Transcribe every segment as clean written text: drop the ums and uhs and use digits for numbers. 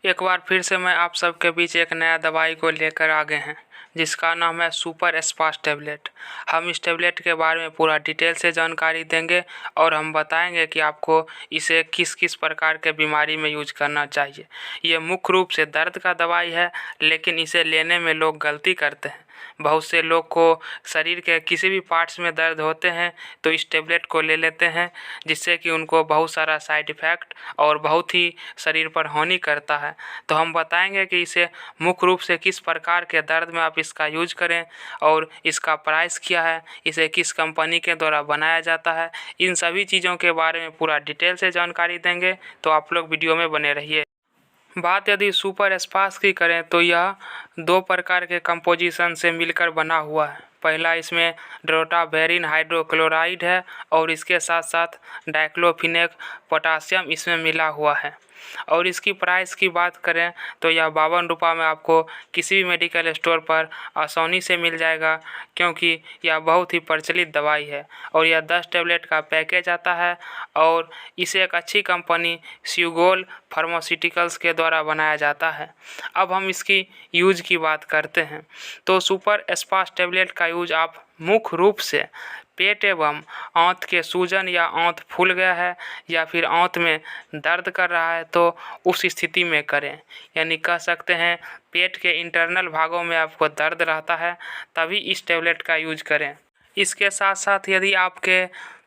एक बार फिर से मैं आप सबके बीच एक नया दवाई को लेकर आ गए हैं जिसका नाम है सुपर स्पास टैबलेट। हम इस टैबलेट के बारे में पूरा डिटेल से जानकारी देंगे और हम बताएंगे कि आपको इसे किस किस प्रकार के बीमारी में यूज करना चाहिए। ये मुख्य रूप से दर्द का दवाई है, लेकिन इसे लेने में लोग गलती करते हैं। बहुत से लोग को शरीर के किसी भी पार्ट्स में दर्द होते हैं तो इस टैबलेट को ले लेते हैं, जिससे कि उनको बहुत सारा साइड इफ़ेक्ट और बहुत ही शरीर पर हानि करता है। तो हम बताएंगे कि इसे मुख्य रूप से किस प्रकार के दर्द में आप इसका यूज करें और इसका प्राइस क्या है, इसे किस कंपनी के द्वारा बनाया जाता है। इन सभी चीज़ों के बारे में पूरा डिटेल से जानकारी देंगे, तो आप लोग वीडियो में बने रहिए। बात यदि सुपर स्पास की करें तो यह दो प्रकार के कंपोजिशन से मिलकर बना हुआ है। पहला इसमें ड्रोटावेरिन हाइड्रोक्लोराइड है और इसके साथ साथ डाइक्लोफिनेक पोटासियम इसमें मिला हुआ है। और इसकी प्राइस की बात करें तो यह 52 रुपये में आपको किसी भी मेडिकल स्टोर पर आसानी से मिल जाएगा, क्योंकि यह बहुत ही प्रचलित दवाई है। और यह 10 टैबलेट का पैकेज आता है और इसे एक अच्छी कंपनी स्यूगोल फार्मास्यूटिकल्स के द्वारा बनाया जाता है। अब हम इसकी यूज की बात करते हैं तो सुपर स्पास टैबलेट का यूज आप मुख्य रूप से पेट एवं आंत के सूजन या आंत फूल गया है या फिर आंत में दर्द कर रहा है तो उस स्थिति में करें। यानी कह सकते हैं पेट के इंटरनल भागों में आपको दर्द रहता है तभी इस टैबलेट का यूज करें। इसके साथ साथ यदि आपके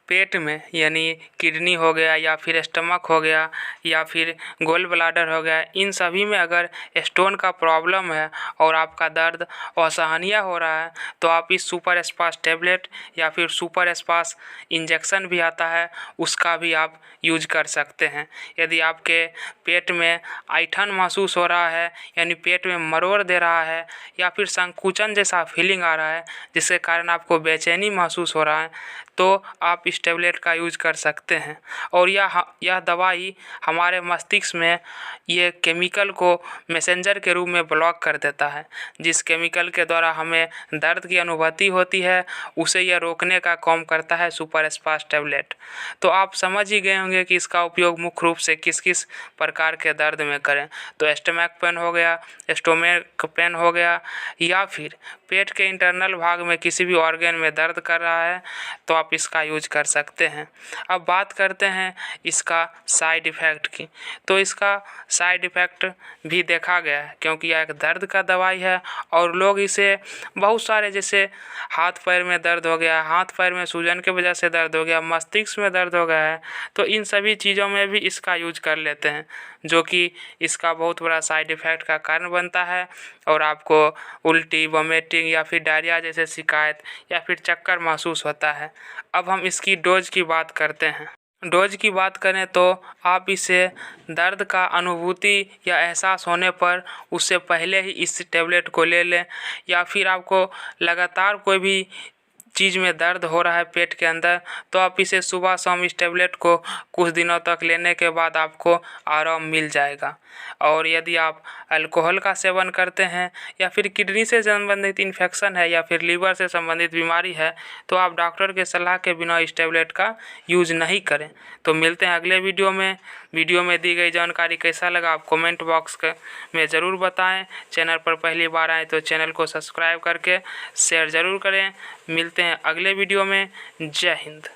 पेट में यानी किडनी हो गया या फिर स्टमक हो गया या फिर गोल ब्लाडर हो गया, इन सभी में अगर स्टोन का प्रॉब्लम है और आपका दर्द असहनीय हो रहा है तो आप इस सुपर स्पास टैबलेट या फिर सुपर स्पास इंजेक्शन भी आता है, उसका भी आप यूज कर सकते हैं। यदि आपके पेट में ऐंठन महसूस हो रहा है यानी पेट में मरोड़ दे रहा है या फिर संकुचन जैसा फीलिंग आ रहा है जिसके कारण आपको बेचैनी महसूस हो रहा है, तो आप इस टैबलेट का यूज कर सकते हैं। और यह दवाई हमारे मस्तिष्क में ये केमिकल को मैसेंजर के रूप में ब्लॉक कर देता है। जिस केमिकल के द्वारा हमें दर्द की अनुभूति होती है उसे यह रोकने का काम करता है सुपर स्पास टैबलेट। तो आप समझ ही गए होंगे कि इसका उपयोग मुख्य रूप से किस किस प्रकार के दर्द में करें। तो स्टमक पेन हो गया, स्टोमक पेन हो गया या फिर पेट के इंटरनल भाग में किसी भी ऑर्गन में दर्द कर रहा है तो आप इसका यूज कर सकते हैं। अब बात करते हैं इसका साइड इफ़ेक्ट की। तो इसका साइड इफ़ेक्ट भी देखा गया है, क्योंकि यह एक दर्द का दवाई है और लोग इसे बहुत सारे, जैसे हाथ पैर में दर्द हो गया, हाथ पैर में सूजन की वजह से दर्द हो गया, मस्तिष्क में दर्द हो गया है, तो इन सभी चीज़ों में भी इसका यूज कर लेते हैं, जो कि इसका बहुत बड़ा साइड इफ़ेक्ट का कारण बनता है और आपको उल्टी, वोमिटिंग या फिर डायरिया जैसे शिकायत या फिर चक्कर महसूस होता है। अब हम इसकी डोज की बात करते हैं। डोज की बात करें तो आप इसे दर्द का अनुभूति या एहसास होने पर उससे पहले ही इस टैबलेट को ले लें, या फिर आपको लगातार कोई भी चीज़ में दर्द हो रहा है पेट के अंदर तो आप इसे सुबह शाम इस टैबलेट को कुछ दिनों तक लेने के बाद आपको आराम मिल जाएगा। और यदि आप अल्कोहल का सेवन करते हैं या फिर किडनी से संबंधित इन्फेक्शन है या फिर लीवर से संबंधित बीमारी है तो आप डॉक्टर के सलाह के बिना इस टैबलेट का यूज नहीं करें। तो मिलते हैं अगले वीडियो में। वीडियो में दी गई जानकारी कैसा लगा आप कमेंट बॉक्स में ज़रूर बताएं। चैनल पर पहली बार आए तो चैनल को सब्सक्राइब करके शेयर ज़रूर करें। मिलते हैं अगले वीडियो में। जय हिंद।